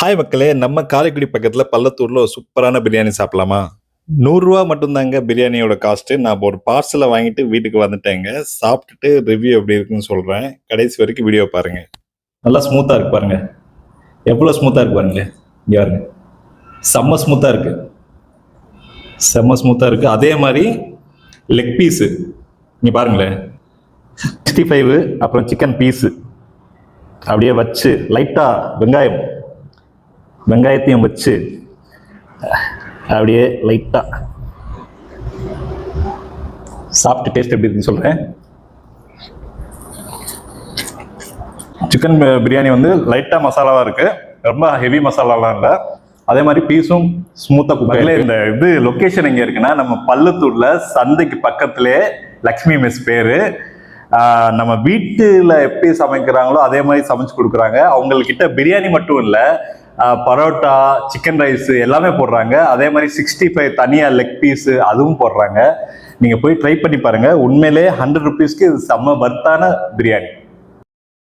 Hi மக்களே! நம்ம காரைக்குடி பக்கத்துல பள்ளத்தூர்ல ஒரு சூப்பரான பிரியாணி சாப்பிடலாமா? ரூ. 100 மட்டும் தாங்க பிரியாணியோட காஸ்ட்டு. நான் ஒரு பார்சல வாங்கிட்டு வீட்டுக்கு வந்துட்டேங்க. சாப்பிட்டுட்டு ரிவ்யூ எப்படி இருக்குன்னு சொல்றேன். கடைசி வரைக்கும் வீடியோ பாருங்க. நல்லா ஸ்மூத்தா இருக்கு பாருங்க. எவ்வளோ ஸ்மூத்தா இருக்கு பாருங்க. இங்க பாருங்க. செம்ம ஸ்மூத்தா இருக்கு. செம்ம ஸ்மூத்தா இருக்கு. அதே மாதிரி லெக் பீஸு இங்க பாருங்களேன். 65 அப்புறம் சிக்கன் பீஸு அப்படியே வச்சு லைட்டா வெங்காயத்தையும் வச்சு அப்படியே லைட்டா சாப்பிட்டு டேஸ்ட் எப்படி இருக்குன்னு சொல்றேன். சிக்கன் பிரியாணி வந்து லைட்டா மசாலாவா இருக்கு, ரொம்ப ஹெவி மசாலாலாம் இல்லை. அதே மாதிரி பீஸும் ஸ்மூத்தா குக்கர்ல. இந்த லொகேஷன் எங்க இருக்குன்னா நம்ம பள்ளத்தூர்ல சந்தைக்கு பக்கத்திலே லக்ஷ்மி மெஸ் பேரு. நம்ம வீட்டுல எப்படி சமைக்கிறாங்களோ அதே மாதிரி சமைச்சு கொடுக்குறாங்க. அவங்கக்கிட்ட பிரியாணி மட்டும் இல்லை, பரோட்டா, சிக்கன் ரைஸ் எல்லாமே போடுறாங்க. அதே மாதிரி 65 தனியா லெக் பீஸ் அதுவும் போடுறாங்க. நீங்க போய் ட்ரை பண்ணி பாருங்க. உண்மையிலே 100 ரூபீஸ்க்கு இது செம்ம வர்த்தான பிரியாணி.